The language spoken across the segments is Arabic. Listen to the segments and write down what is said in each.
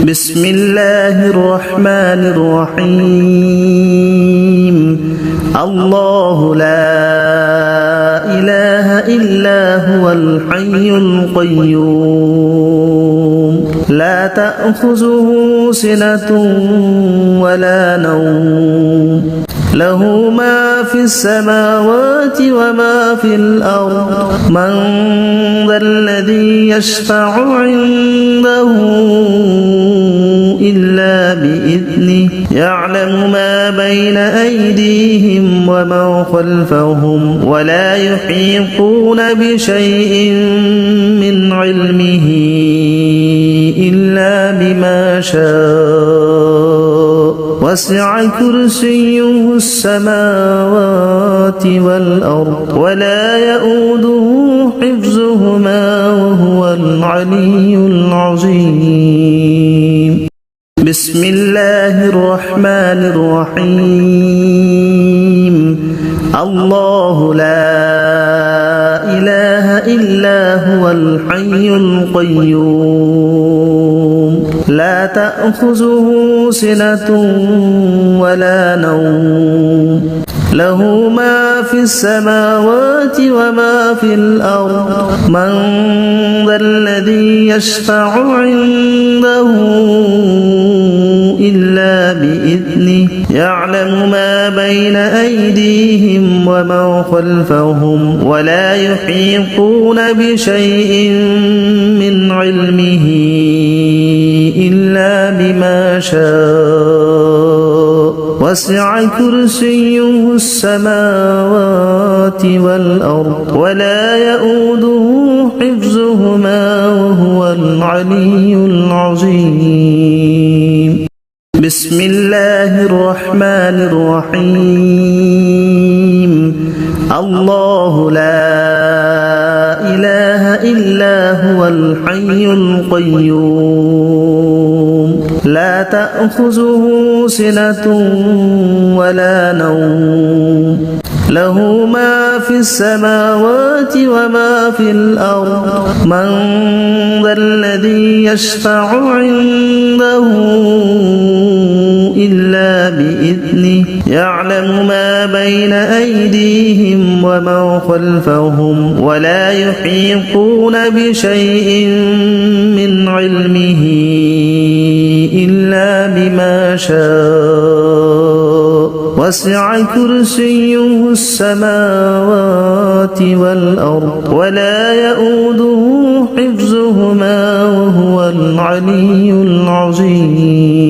بسم الله الرحمن الرحيم الله لا إله إلا هو الحي القيوم لا تأخذه سنة ولا نوم له ما في السماوات وما في الأرض من ذا الذي يشفع عنده إلا بإذنه يعلم ما بين أيديهم وما خلفهم ولا يحيطون بشيء من علمه إلا بما شاء وسع كرسيه السماوات والأرض ولا يؤوده حفظهما وهو العلي العظيم بسم الله الرحمن الرحيم الله لا إله إلا هو الحي القيوم لا تأخذه سنة ولا نوم له ما في السماوات وما في الأرض من ذا الذي يشفع عنده إلا بإذنه يعلم ما بين أيديهم وما خلفهم ولا يحيطون بشيء من علمه إلا بما شاء وسع كرسيه السماوات والأرض ولا يؤوده حفظهما وهو العلي العظيم بسم الله الرحمن الرحيم الله لا إله إلا هو الحي القيوم لا تأخذه سنة ولا نوم له ما في السماوات وما في الأرض من ذا الذي يشفع عنده إلا بإذنه يعلم ما بين أيديهم وما خلفهم ولا يحيطون بشيء من علمه إلا بما شاء وسع كرسيه السماوات والأرض ولا يؤوده حفظهما وهو العلي العظيم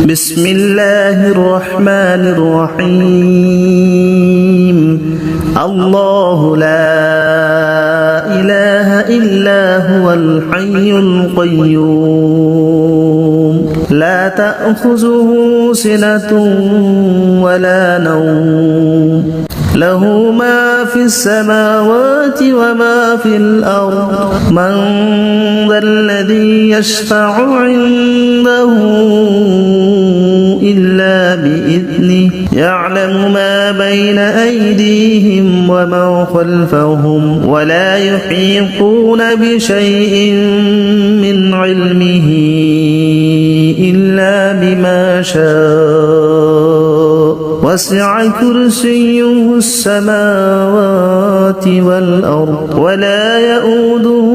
بسم الله الرحمن الرحيم الله لا إله إلا هو الحي القيوم لا تأخذه سنة ولا نوم له ما في السماوات وما في الأرض من ذا الذي يشفع عنده إلا بإذنه يعلم ما بين أيديهم وما خلفهم ولا يحيطون بشيء من علمه إلا بما شاء وسع كرسيه السماوات والأرض ولا يؤوده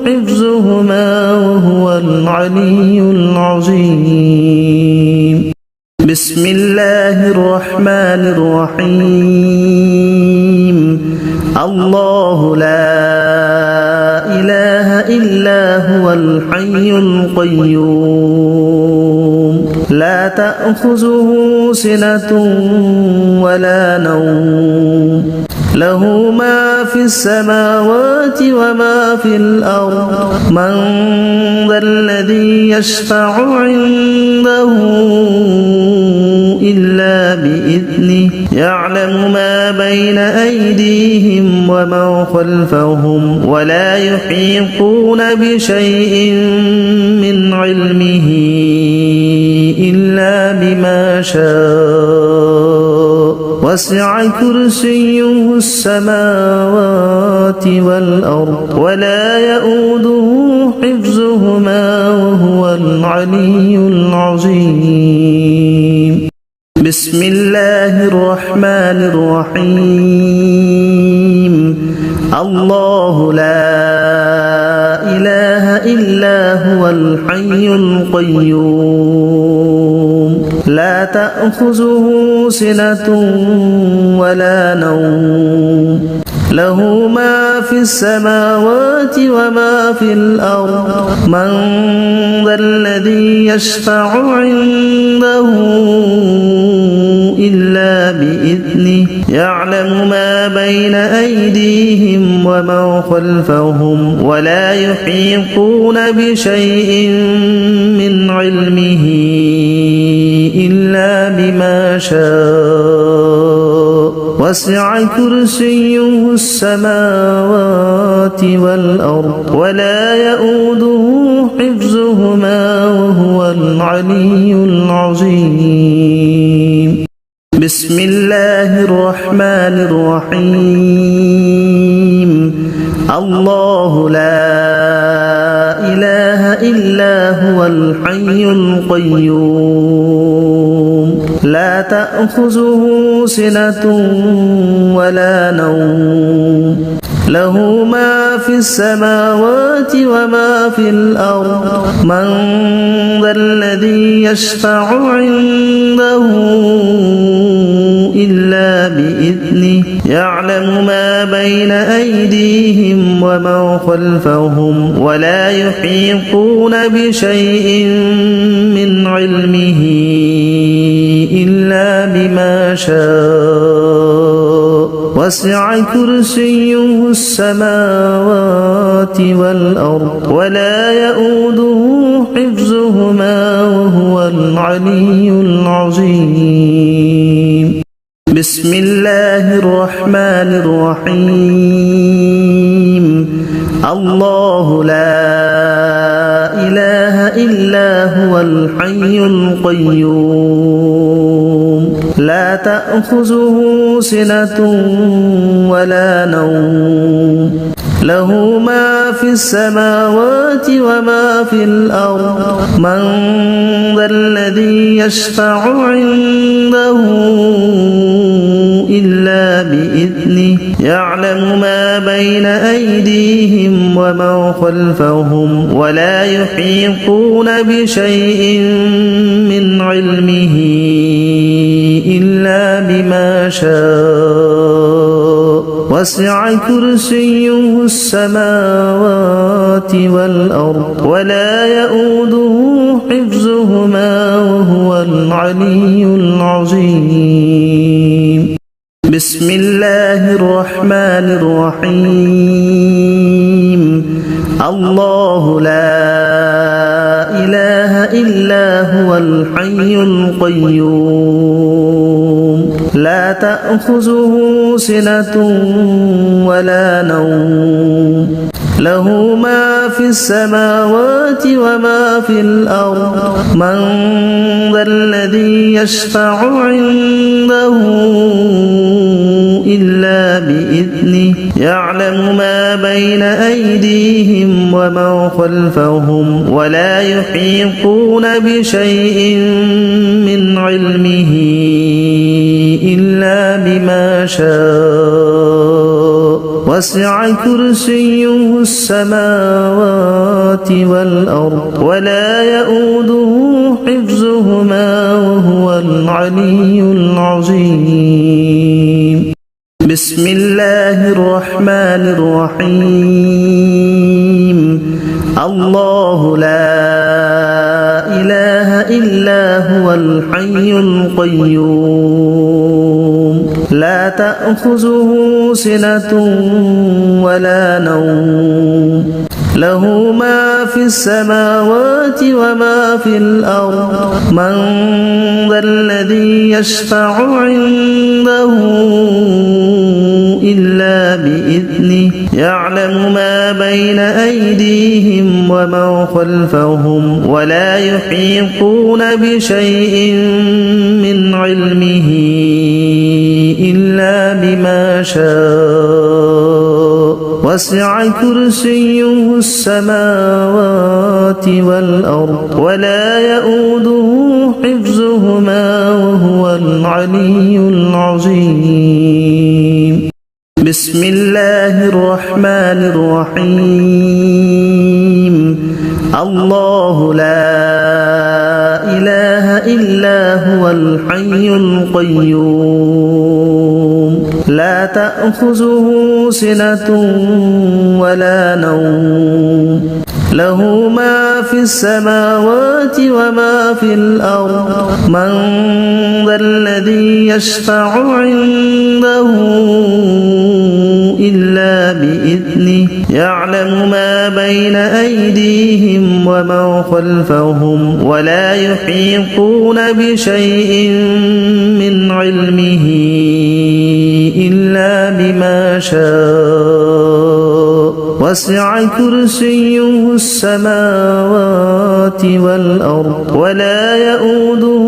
حفظهما وهو العلي العظيم بسم الله الرحمن الرحيم الله لا إله إلا هو الحي القيوم لا تأخذه سنة ولا نوم له ما في السماوات وما في الأرض من ذا الذي يشفع عنده إلا بإذنه يعلم ما بين أيديهم وما خلفهم ولا يحيطون بشيء من علمه إلا بما شاء وسع كرسيه السماوات والأرض ولا يؤوده حفظهما وهو العلي العظيم بسم الله الرحمن الرحيم الله لا إله إلا هو الحي القيوم لا تأخذه سنة ولا نوم له ما في السماوات وما في الأرض من ذا الذي يشفع عنده إلا بإذنه يعلم ما بين أيديهم وما خلفهم ولا يحيطون بشيء من علمه إلا بما شاء وسع كرسيه السماوات والأرض ولا يؤوده حفظهما وهو العلي العظيم بسم الله الرحمن الرحيم الله لا إله إلا هو الحي القيوم لا تأخذه سنة ولا نوم له ما في السماوات وما في الأرض من ذا الذي يشفع عنده إلا بإذنه يعلم ما بين أيديهم وما خلفهم ولا يحيطون بشيء من علمه إلا بما شاء وسع كرسيه السماوات والأرض ولا يؤوده حفظهما وهو العلي العظيم بسم الله الرحمن الرحيم الله لا إله إلا هو الحي القيوم لا تأخذه سنة ولا نوم له ما في السماوات وما في الأرض من ذا الذي يشفع عنده إلا بإذنه يعلم ما بين أيديهم وما خلفهم ولا يحيطون بشيء من علمه إلا بما شاء وسع كرسيه السماوات والأرض ولا يؤوده حفظهما وهو العلي العظيم بسم الله الرحمن الرحيم الله لا إله إلا هو الحي القيوم لا تأخذه سنة ولا نوم له ما في السماوات وما في الأرض من ذا الذي يشفع عنده إلا بإذنه يعلم ما بين أيديهم وما خلفهم ولا يحيطون بشيء من علمه إلا بما شاء وسع كرسيه السماوات والأرض ولا يؤوده حفظهما وهو العلي العظيم بسم الله الرحمن الرحيم الله لا إله إلا هو الحي القيوم لا تأخذه سنة ولا نوم له ما في السماوات وما في الأرض من ذا الذي يشفع عنده إلا بإذنه يعلم ما بين أيديهم وما خلفهم ولا يحيطون بشيء من علمه إلا بما شاء وسع كرسيه السماوات والأرض ولا يؤوده حفظهما وهو العلي العظيم بسم الله الرحمن الرحيم الله لا إله إلا هو الحي القيوم لا تأخذه سنة ولا نوم له ما في السماوات وما في الأرض من ذا الذي يشفع عنده إلا بإذنه يعلم ما بين أيديهم وما خلفهم ولا يحيطون بشيء من علمه إلا بما شاء وسع كرسيه السماوات والأرض ولا يؤوده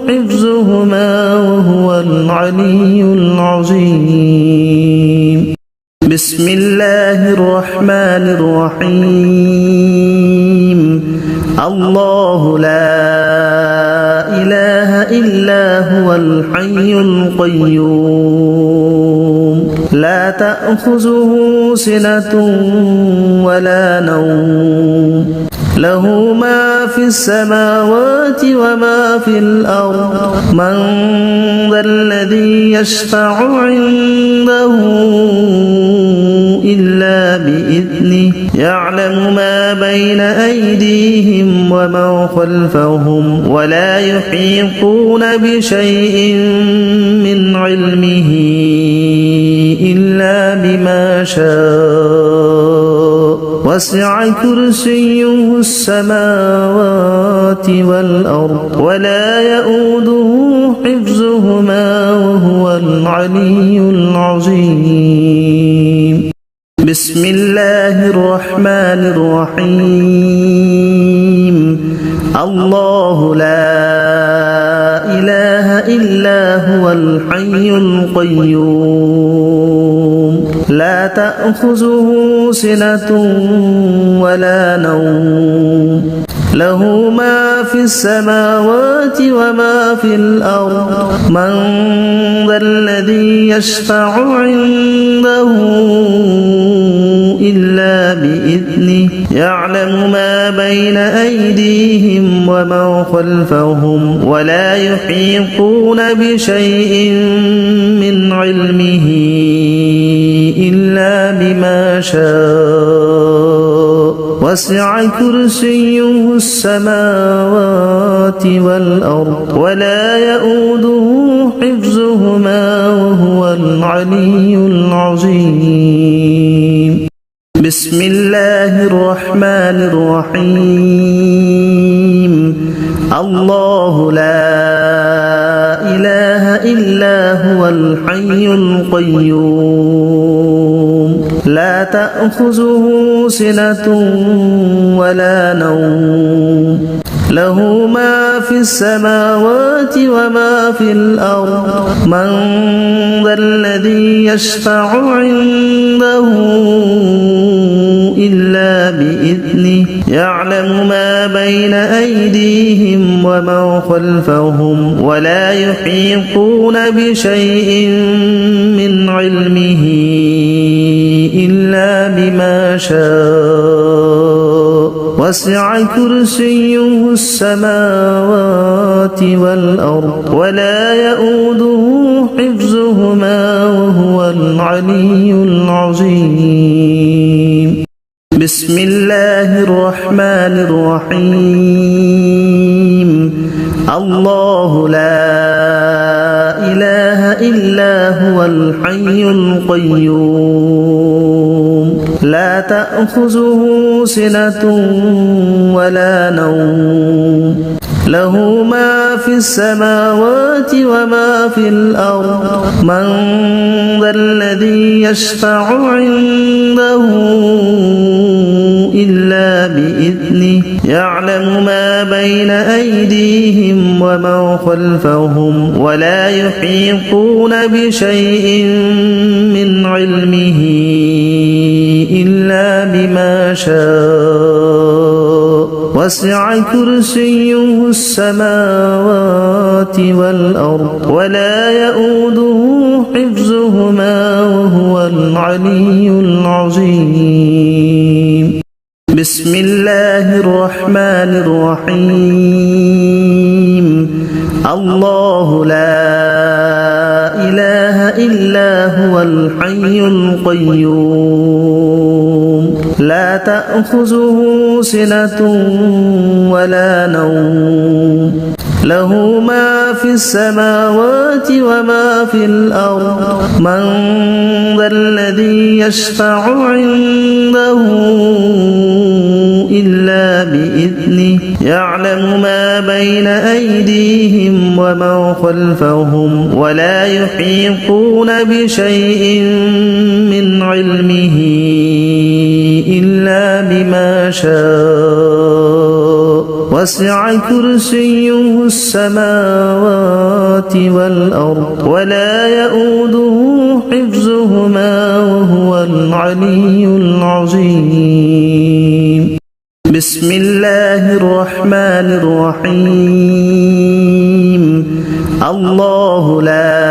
حفظهما وهو العلي العظيم بسم الله الرحمن الرحيم الله لا إله إلا هو الحي القيوم لا تأخذه سنة ولا نوم له ما في السماوات وما في الأرض من ذا الذي يشفع عنده إلا بإذنه يعلم ما بين أيديهم وما خلفهم ولا يحيطون بشيء من علمه إلا بما شاء وسع كرسيه السماوات والأرض ولا يؤوده حفظهما وهو العلي العظيم بسم الله الرحمن الرحيم الله لا إله إلا هو الحي القيوم لا تأخذه سنة ولا نوم له ما في السماوات وما في الأرض من ذا الذي يشفع عنده إلا بإذنه يعلم ما بين أيديهم وما خلفهم ولا يحيطون بشيء من علمه إلا بما شاء وسع كرسيه السماوات والأرض ولا يؤوده حفظهما وهو العلي العظيم بسم الله الرحمن الرحيم الله لا إله إلا هو الحي القيوم لا تأخذه سنة ولا نوم له ما في السماوات وما في الأرض من ذا الذي يشفع عنده إلا بإذنه يعلم ما بين أيديهم وما خلفهم ولا يحيطون بشيء من علمه إلا بما شاء وسع كرسيه السماوات والأرض ولا يؤوده حفظهما وهو العلي العظيم بسم الله الرحمن الرحيم الله لا إله إلا هو الحي القيوم لا تأخذه سنة ولا نوم له ما في السماوات وما في الأرض من ذا الذي يشفع عنده إلا بإذنه يعلم ما بين أيديهم وما خلفهم ولا يحيطون بشيء من علمه بما شاء وسع كرسيه السماوات والأرض ولا يؤوده حفظهما وهو العلي العظيم بسم الله الرحمن الرحيم الله لا إله إلا هو الحي القيوم لا تأخذه سنة ولا نوم له ما في السماوات وما في الأرض من ذا الذي يشفع عنده إلا بإذنه يعلم ما بين أيديهم وما خلفهم ولا يحيطون بشيء من علمه إلا بما شاء وسع كرسيه السماوات والأرض ولا يؤوده حفظهما وهو العلي العظيم بسم الله الرحمن الرحيم الله لا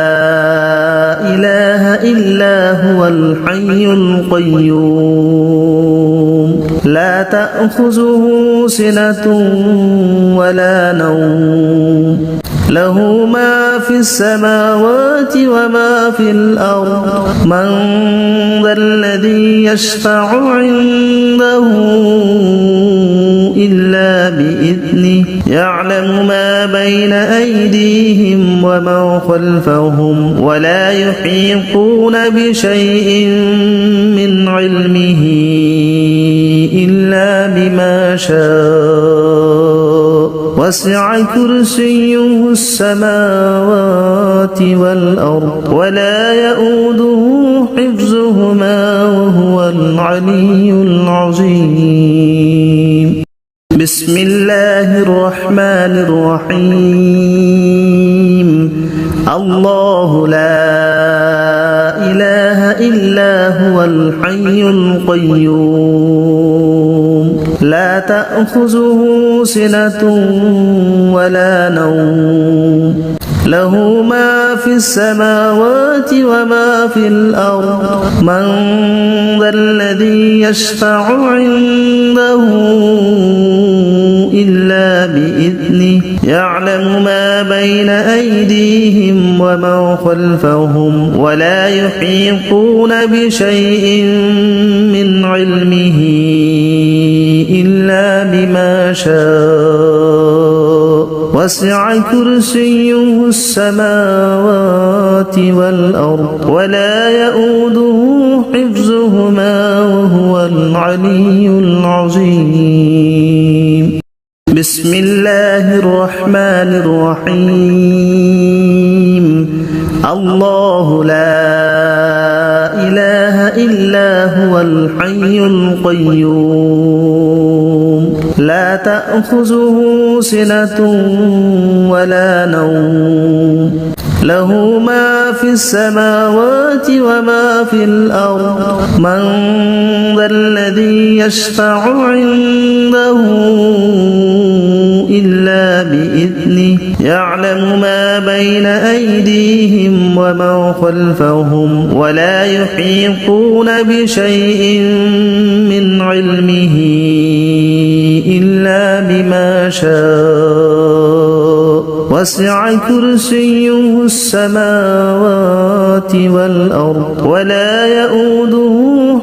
إله إلا هو الحي القيوم لا تأخذه سنة ولا نوم له ما في السماوات وما في الأرض من ذا الذي يشفع عنده إلا بإذنه يعلم ما بين أيديهم وما خلفهم ولا يحيطون بشيء من علمه إلا بما شاء وسع كرسيه السماوات والأرض ولا يؤوده حفظهما وهو العلي العظيم بسم الله الرحمن الرحيم الله لا إله إلا هو الحي القيوم لا تأخذه سنة ولا نوم له ما في السماوات وما في الأرض من ذا الذي يشفع عنده إلا بإذنه يعلم ما بين أيديهم وما خلفهم ولا يحيطون بشيء من علمه إلا بما شاء وسع كرسيه السماوات والأرض ولا يؤوده حفظهما وهو العلي العظيم بسم الله الرحمن الرحيم الله لا إله إلا هو الحي القيوم لا تأخذه سنة ولا نوم له ما في السماوات وما في الأرض من ذا الذي يشفع عنده إلا بإذنه يعلم ما بين أيديهم وما خلفهم ولا يحيطون بشيء من علمه إلا بما شاء وسع كرسيه السماوات والأرض ولا يؤوده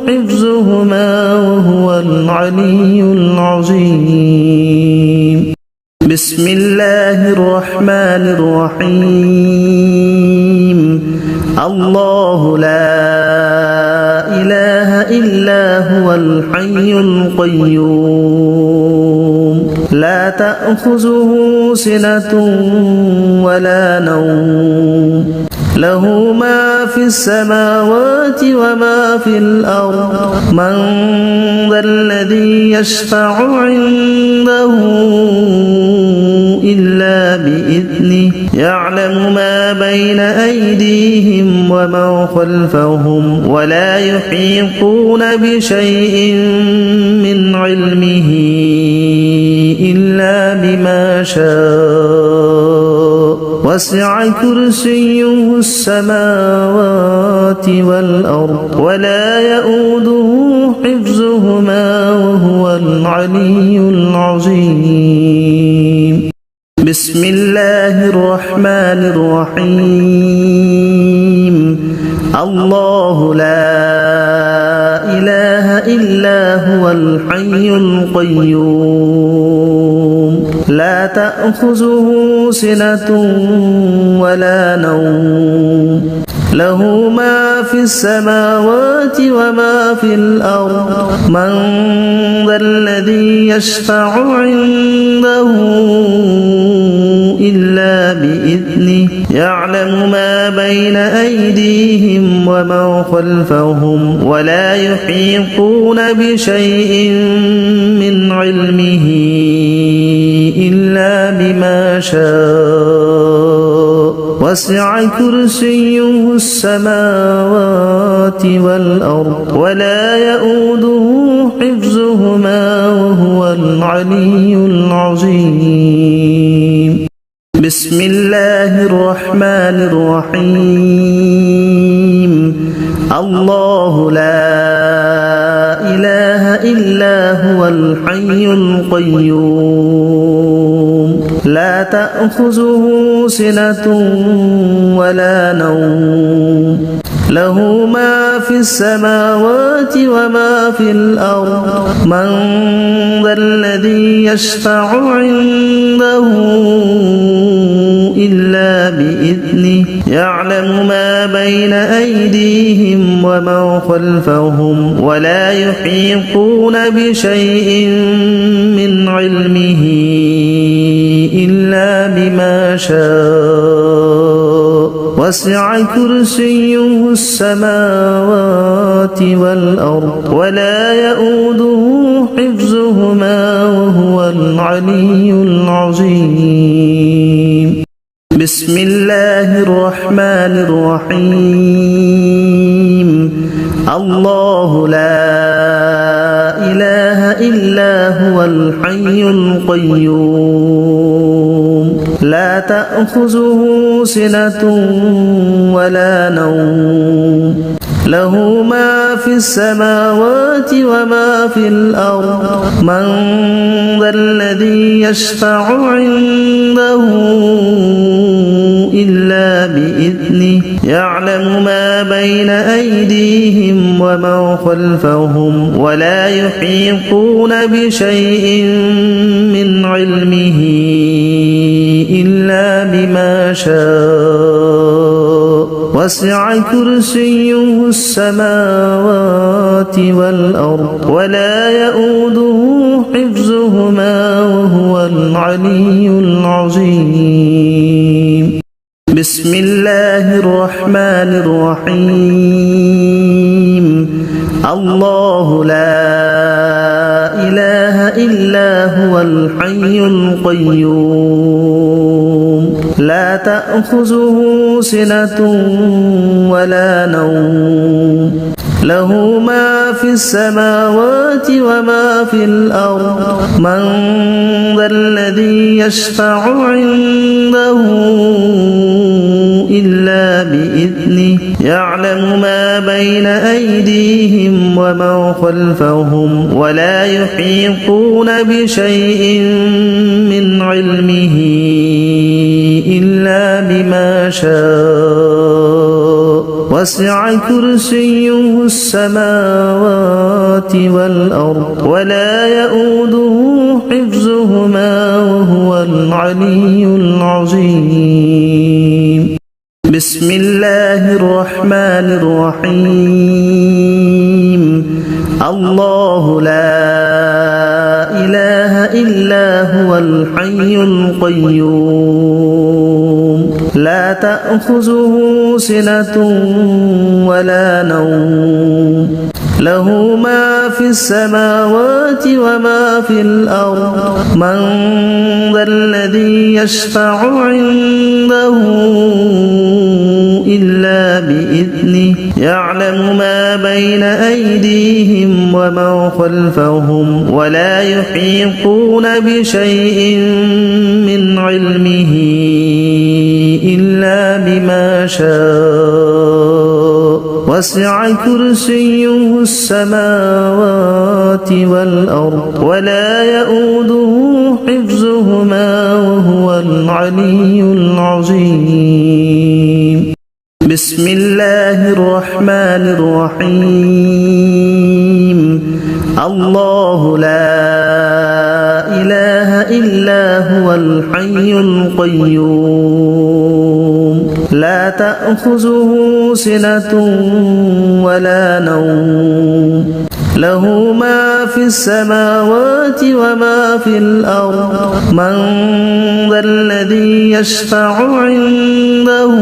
حفظهما وهو العلي العظيم بسم الله الرحمن الرحيم الله لا إله إلا هو الحي القيوم لا تأخذه سنة ولا نوم له ما في السماوات وما في الأرض من ذا الذي يشفع عنده إلا بإذنه بإذنه يعلم ما بين أيديهم وما خلفهم ولا يحيطون بشيء من علمه إلا بما شاء وسع كرسيه السماوات والأرض ولا يؤوده حفظهما وهو العلي العظيم بسم الله الرحمن الرحيم الله لا إله إلا هو الحي القيوم لا تأخذه سنة ولا نوم له ما في السماوات وما في الأرض من ذا الذي يشفع عنده إلا بإذنه يعلم ما بين أيديهم وما خلفهم ولا يحيطون بشيء من علمه إلا بما شاء وسع كرسيه السماوات والأرض ولا يؤوده حفظهما وهو العلي العظيم بسم الله الرحمن الرحيم الله لا إله إلا هو الحي القيوم لا تأخذه سنة ولا نوم له ما في السماوات وما في الأرض من ذا الذي يشفع عنده إلا بإذنه يعلم ما بين أيديهم وما خلفهم ولا يحيطون بشيء من علمه إلا بما شاء وسع كرسيه السماوات والأرض ولا يؤوده حفظهما وهو العلي العظيم بسم الله الرحمن الرحيم الله لا إله إلا هو الحي القيوم لا تأخذه سنة ولا نوم له ما في السماوات وما في الأرض من ذا الذي يشفع عنده إلا بإذنه يعلم ما بين أيديهم وما خلفهم ولا يحيطون بشيء من علمه إلا بما شاء وسع كرسيه السماوات والأرض ولا يؤوده حفظهما وهو العلي العظيم بسم الله الرحمن الرحيم الله لا إله إلا هو الحي القيوم لا تأخذه سنة ولا نوم له ما في السماوات وما في الأرض من ذا الذي يشفع عنده إلا بإذنه يعلم ما بين أيديهم وما خلفهم ولا يحيطون بشيء من علمه إلا بما شاء وسع كرسيه السماوات والأرض ولا يؤوده حفظهما وهو العلي العظيم بسم الله الرحمن الرحيم الله لا إله إلا هو الحي القيوم لا تأخذه سنة ولا نوم له ما في السماوات وما في الأرض من ذا الذي يشفع عنده إلا بإذنه يعلم ما بين أيديهم وما خلفهم ولا يحيطون بشيء من علمه إلا بما شاء وسع كرسيه السماوات والأرض ولا يؤوده حفظهما وهو العلي العظيم بسم الله الرحمن الرحيم الله لا إله إلا هو الحي القيوم لا تأخذه سنة ولا نوم له ما في السماوات وما في الأرض من ذا الذي يشفع عنده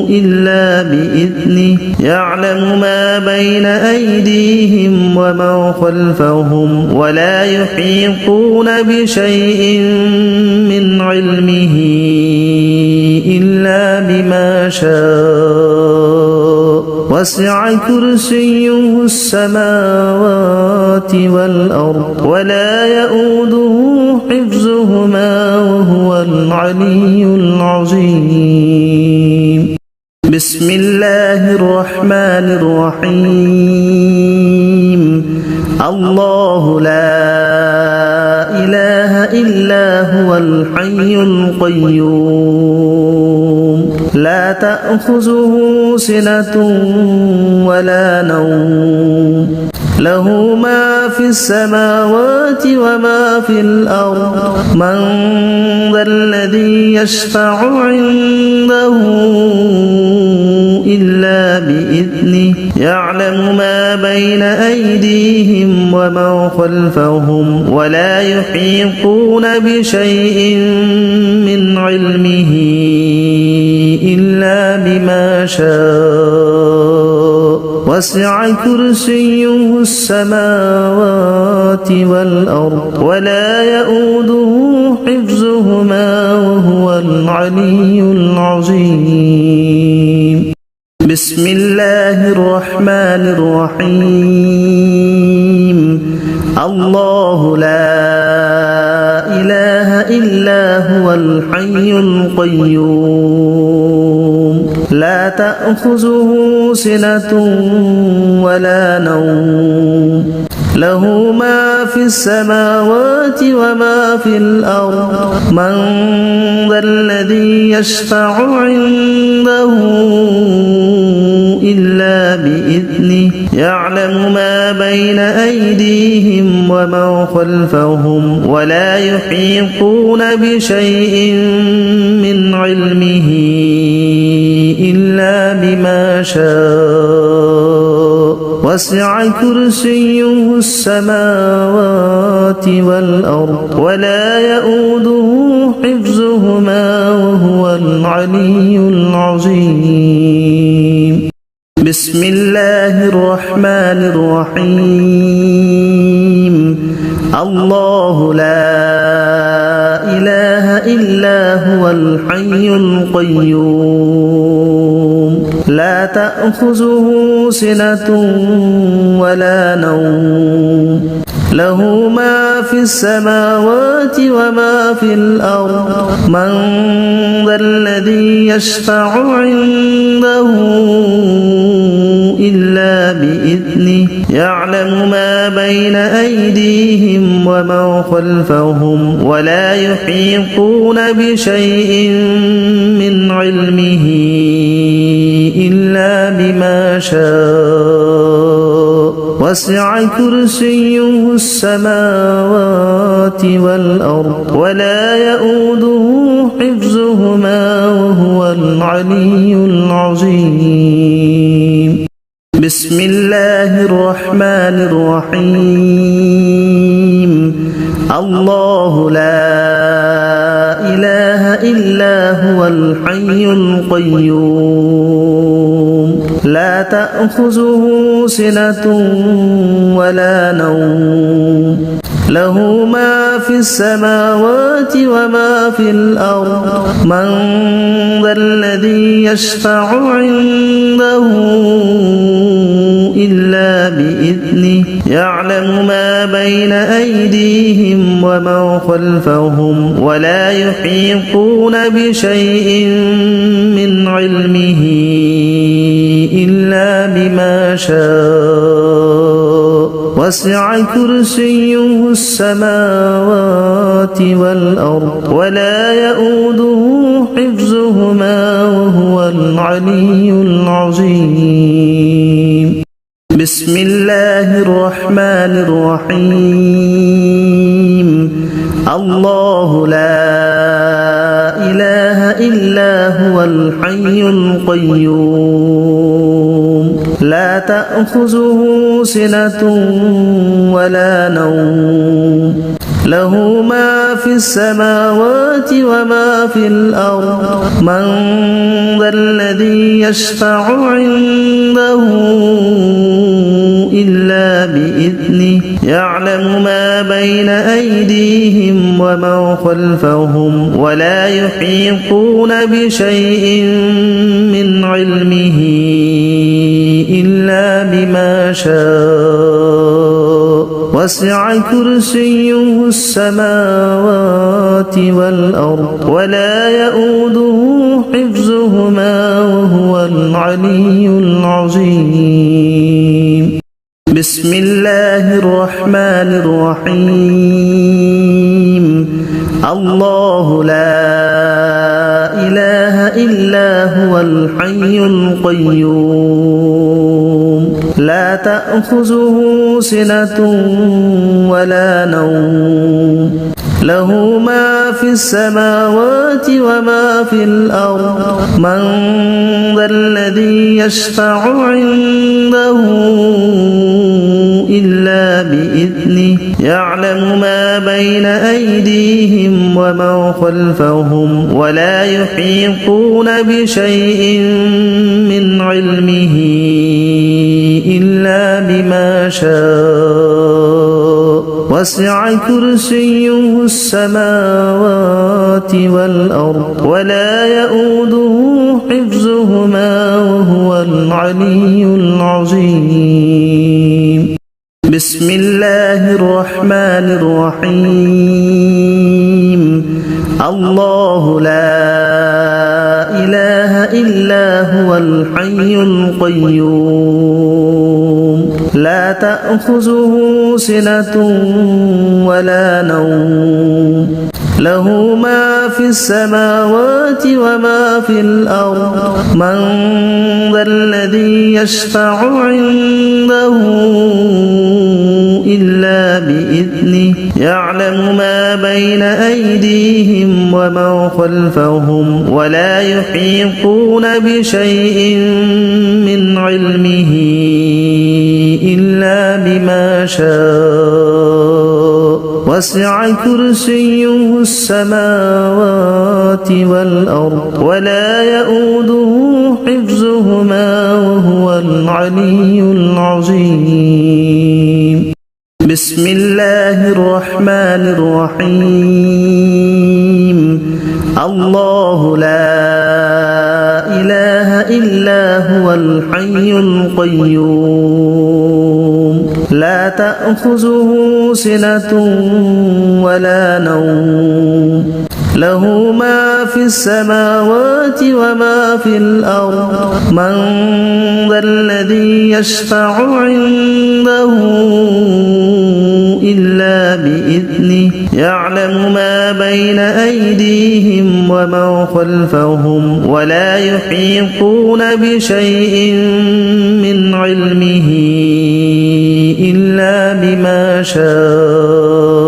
إلا بإذنه يعلم ما بين أيديهم وما خلفهم ولا يحيطون بشيء من علمه إلا بما شاء وسع كرسيه السماوات والأرض ولا يؤوده حفظهما وهو العلي العظيم بسم الله الرحمن الرحيم الله لا إله إلا هو الحي القيوم لا تأخذه سنة ولا نوم له ما في السماوات وما في الأرض من ذا الذي يشفع عنده إلا بإذنه يعلم ما بين أيديهم وما خلفهم ولا يحيطون بشيء من علمه إلا بما شاء وسع كرسيه السماوات والأرض ولا يؤوده حفظهما وهو العلي العظيم بسم الله الرحمن الرحيم الله لا إله إلا هو الحي القيوم لا تأخذه سنة ولا نوم له ما في السماوات وما في الأرض من ذا الذي يشفع عنده إلا بإذنه يعلم ما بين أيديهم وما خلفهم ولا يحيطون بشيء من علمه إلا بما شاء وسع كرسيه السماوات والأرض ولا يؤوده حفظهما وهو العلي العظيم بسم الله الرحمن الرحيم الله لا إله إلا هو الحي القيوم لا تأخذه سنة ولا نوم له ما في السماوات وما في الأرض من ذا الذي يشفع عنده إلا بإذنه يعلم ما بين أيديهم وما خلفهم ولا يحيطون بشيء من علمه إلا بما شاء وسع كرسيه السماوات والأرض ولا يؤوده حفظهما وهو العلي العظيم بسم الله الرحمن الرحيم الله لا إله إلا هو الحي القيوم لا تأخذه سنة ولا نوم له ما في السماوات وما في الأرض من ذا الذي يشفع عنده إلا بإذنه يعلم ما بين أيديهم وما خلفهم ولا يحيطون بشيء من علمه إلا بما شاء وسع كرسيه السماوات والأرض ولا يؤوده حفظهما وهو العلي العظيم بسم الله الرحمن الرحيم الله لا إله إلا هو الحي القيوم لا تأخذه سنة ولا نوم له ما في السماوات وما في الأرض من ذا الذي يشفع عنده إلا بإذنه يعلم ما بين أيديهم وما خلفهم ولا يحيطون بشيء من علمه إلا بما شاء وسع كرسيه السماوات والأرض ولا يؤوده حفظهما وهو العلي العظيم بسم الله الرحمن الرحيم الله لا إله إلا هو الحي القيوم لا تأخذه سنة ولا نوم له ما في السماوات وما في الأرض من ذا الذي يشفع عنده إلا بإذنه يعلم ما بين أيديهم وما خلفهم ولا يحيطون بشيء من علمه إلا بما شاء وسع كرسيه السماوات والأرض ولا يؤوده حفظهما وهو العلي العظيم بسم الله الرحمن الرحيم الله لا إله إلا هو الحي القيوم لا تأخذه سنة ولا نوم له ما في السماوات وما في الأرض من ذا الذي يشفع عنده إلا بإذنه يعلم ما بين أيديهم وما خلفهم ولا يحيطون بشيء من علمه إلا بما شاء وسع كرسيه السماوات والأرض ولا يؤوده حفظهما وهو العلي العظيم بسم الله الرحمن الرحيم الله لا إله إلا هو الحي القيوم لا تأخذه سنة ولا نوم له ما في السماوات وما في الأرض من ذا الذي يشفع عنده إلا بإذنه يعلم ما بين أيديهم وما خلفهم ولا يحيطون بشيء من علمه إلا بما شاء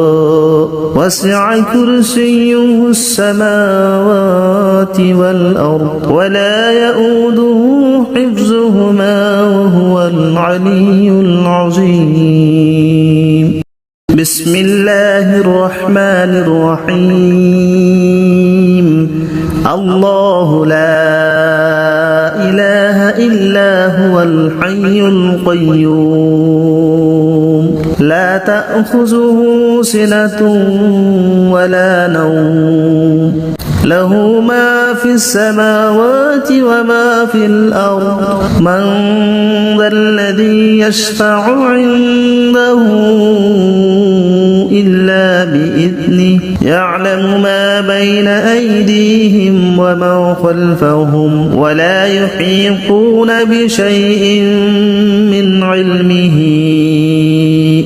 وسع كرسيه السماوات والأرض ولا يؤوده حفظهما وهو العلي العظيم بسم الله الرحمن الرحيم الله لا إله إلا هو الحي القيوم لا تأخذه سنة ولا نوم له ما في السماوات وما في الأرض من ذا الذي يشفع عنده إلا بإذنه يعلم ما بين أيديهم وما خلفهم ولا يحيطون بشيء من علمه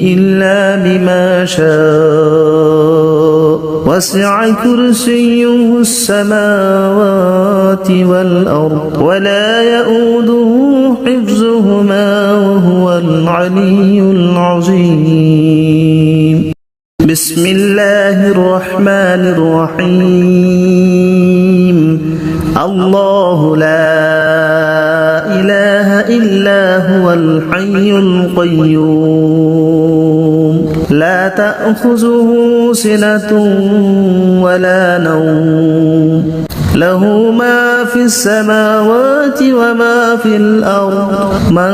إلا بما شاء وسع كرسيه السماوات والأرض ولا يؤوده حفظهما وهو العلي العظيم بسم الله الرحمن الرحيم الله لا إله إلا هو الحي القيوم لا تأخذه سنة ولا نوم له ما في السماوات وما في الأرض من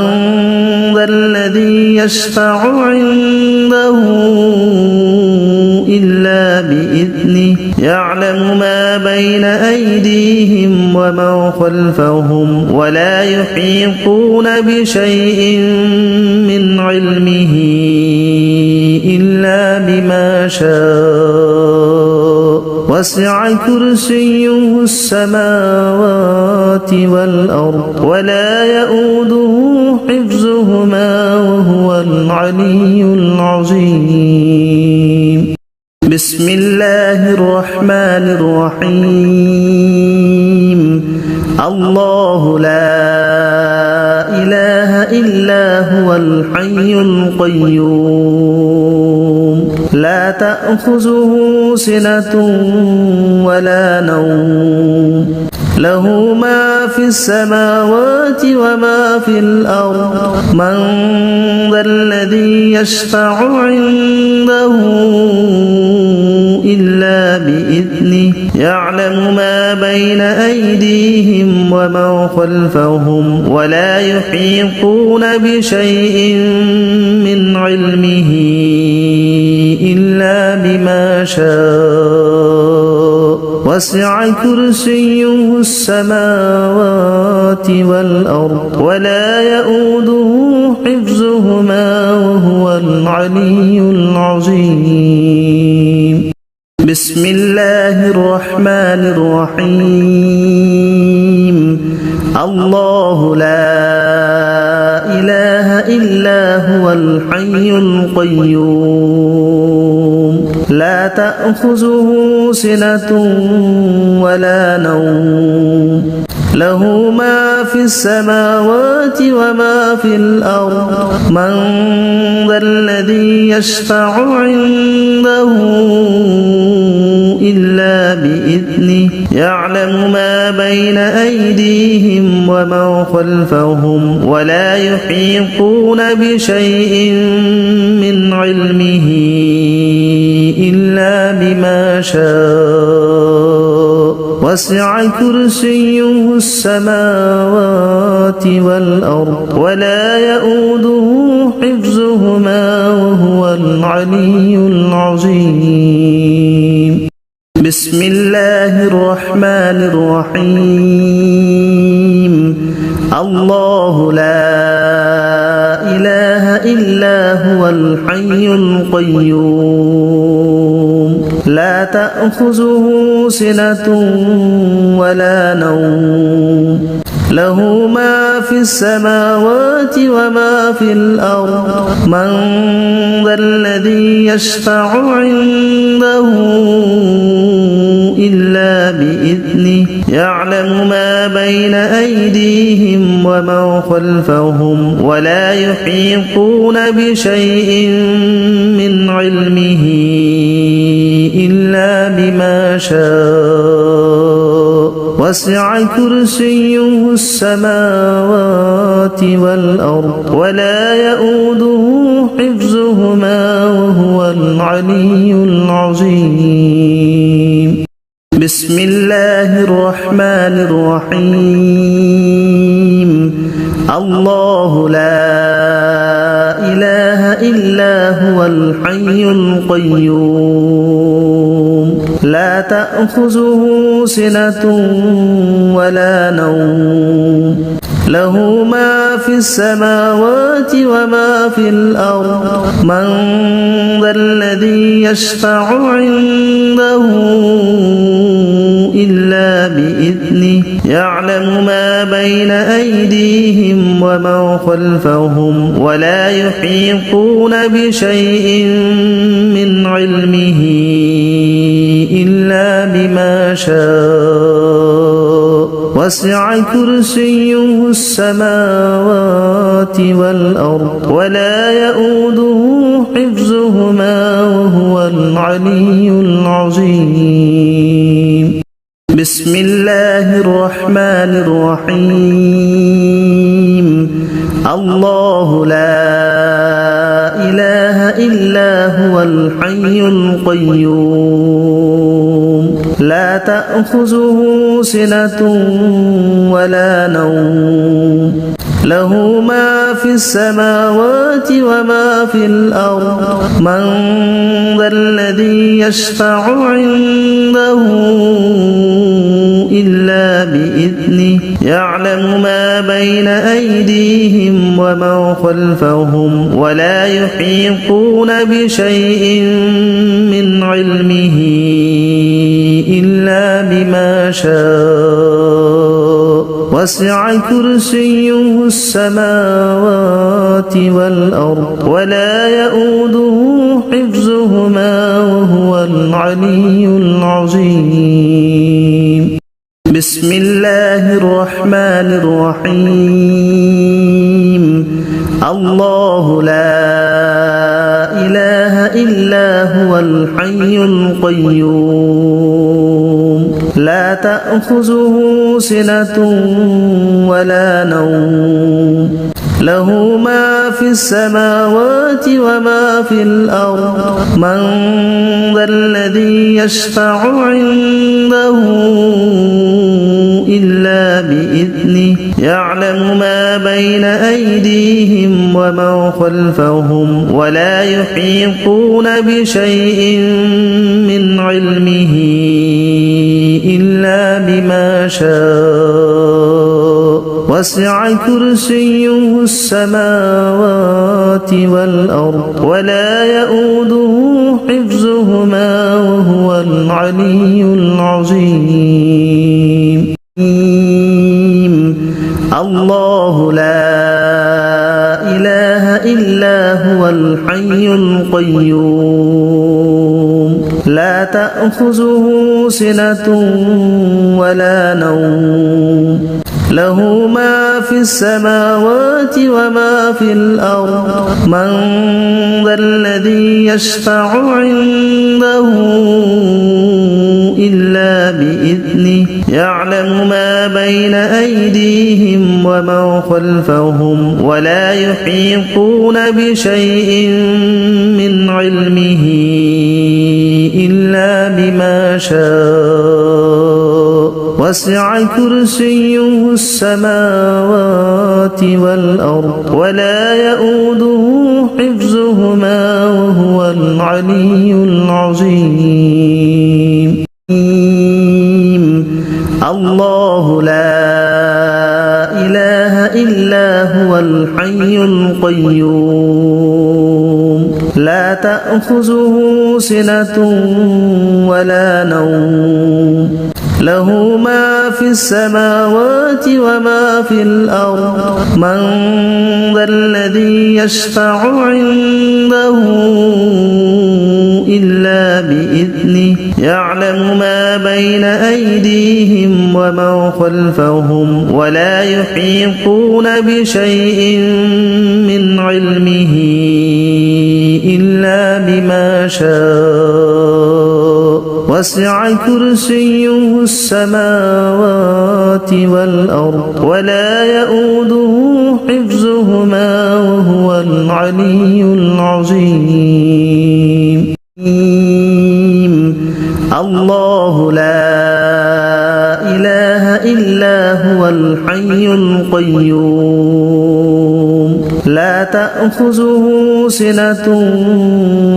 ذا الذي يشفع عنده إلا بإذنه يعلم ما بين أيديهم وما خلفهم ولا يحيطون بشيء من علمه إلا بما شاء وسع كرسيه السماوات والأرض ولا يؤوده حفظهما وهو العلي العظيم بسم الله الرحمن الرحيم الله لا إله إلا هو الحي القيوم لا تأخذه سنة ولا نوم له ما في السماوات وما في الأرض من ذا الذي يشفع عنده إلا بإذنه يعلم ما بين أيديهم وما خلفهم ولا يحيطون بشيء من علمه إلا بما شاء وسع كرسيه السماوات والأرض ولا يؤوده حفظهما وهو العلي العظيم بسم الله الرحمن الرحيم الله لا إله إلا هو الحي القيوم لا تأخذه سنة ولا نوم له ما في السماوات وما في الأرض من ذا الذي يشفع عنده إلا بإذنه يعلم ما بين أيديهم وما خلفهم ولا يحيطون بشيء من علمه إلا بما شاء وسع كرسيه السماوات والأرض ولا يؤوده حفظهما وهو العلي العظيم بسم الله الرحمن الرحيم الله لا إله إلا هو الحي القيوم لا تأخذه سنة ولا نوم له ما في السماوات وما في الأرض من ذا الذي يشفع عنده إلا بإذنه يعلم ما بين أيديهم وما خلفهم ولا يحيطون بشيء من علمه إلا بما شاء وسع كرسيه السماوات والأرض ولا يؤوده حفظهما وهو العلي العظيم بسم الله الرحمن الرحيم الله لا إله إلا هو الحي القيوم لا تأخذه سنة ولا نوم له ما في السماوات وما في الأرض من ذا الذي يشفع عنده إلا بإذنه يعلم ما بين أيديهم وما خلفهم ولا يحيطون بشيء من علمه إلا بما شاء وسع كرسيه السماوات والأرض ولا يؤوده حفظهما وهو العلي العظيم بسم الله الرحمن الرحيم الله لا إله إلا هو الحي القيوم لا تأخذه سنة ولا نوم له ما في السماوات وما في الأرض من ذا الذي يشفع عنده إلا بإذنه يعلم ما بين أيديهم وما خلفهم ولا يحيطون بشيء من علمه إلا بما شاء وسع كرسيه السماوات والأرض ولا يؤوده حفظهما وهو العلي العظيم بسم الله الرحمن الرحيم الله لا إله إلا هو الحي القيوم لا تأخذه سنة ولا نوم له ما في السماوات وما في الأرض من ذا الذي يشفع عنده إلا بإذنه يعلم ما بين أيديهم وما خلفهم ولا يحيطون بشيء من علمه إلا بما شاء وسع كرسيه السماوات والأرض ولا يؤوده حفظهما وهو العلي العظيم الله لا إله إلا هو الحي القيوم لا تأخذه سنة ولا نوم له ما في السماوات وما في الأرض من ذا الذي يشفع عنده إلا بإذنه يعلم ما بين أيديهم وما خلفهم ولا يحيطون بشيء من علمه إلا بما شاء وسع كرسيه السماوات والأرض ولا يؤوده حفظهما وهو العلي العظيم الله لا إله إلا هو الحي القيوم لا تأخذه سنة ولا نوم له ما في السماوات وما في الأرض من ذا الذي يشفع عنده إلا بإذنه يعلم ما بين أيديهم وما خلفهم ولا يحيطون بشيء من علمه إلا بما شاء وسع كرسيه السماوات والأرض ولا يؤوده حفظهما وهو العلي العظيم الله لا إله إلا هو الحي القيوم تأخذه سنة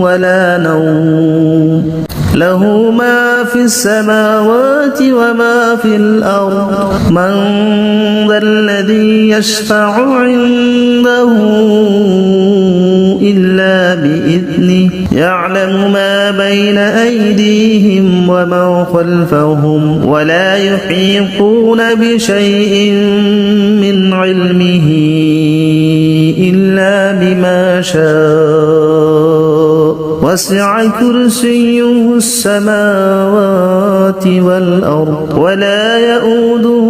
ولا نوم له ما في السماوات وما في الأرض من ذا الذي يشفع عنده إلا بإذنه يعلم ما بين أيديهم وما خلفهم ولا يحيطون بشيء من علمه إلا بما شاء وسع كرسيه السماوات والأرض ولا يؤوده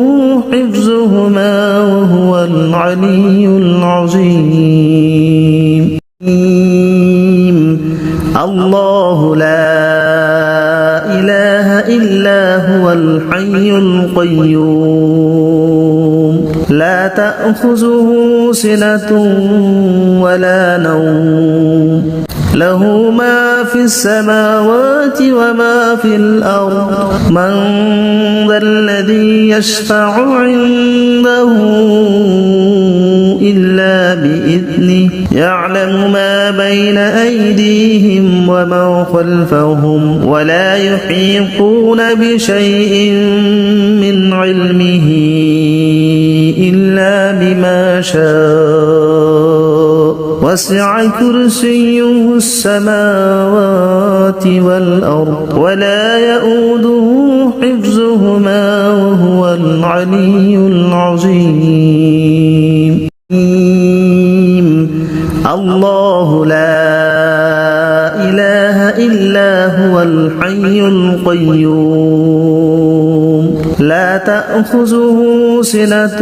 حفظهما وهو العلي العظيم الله لا إله إلا هو الحي القيوم لا تأخذه سنة ولا نوم له ما في السماوات وما في الأرض من ذا الذي يشفع عنده إلا بإذنه يعلم ما بين أيديهم وما خلفهم ولا يحيطون بشيء من علمه إلا بما شاء وسع كرسيه السماوات والأرض ولا يؤوده حفظهما وهو العلي العظيم الله لا إله إلا هو الحي القيوم لا تأخذه سنة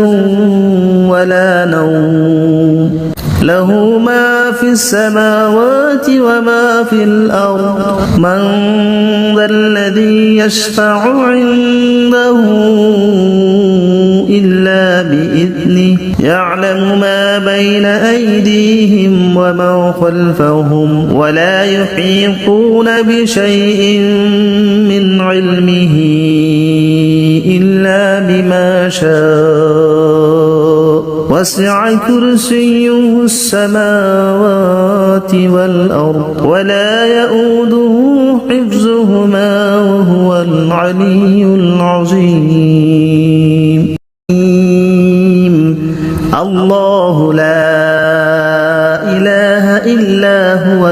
ولا نوم له ما في السماوات وما في الأرض من ذا الذي يشفع عنده إلا بإذنه يعلم ما بين أيديهم وما خلفهم ولا يحيطون بشيء من علمه إلا بما شاء وسع كرسيه السماوات والأرض ولا يؤوده حفظهما وهو العلي العظيم الله لا إله إلا هو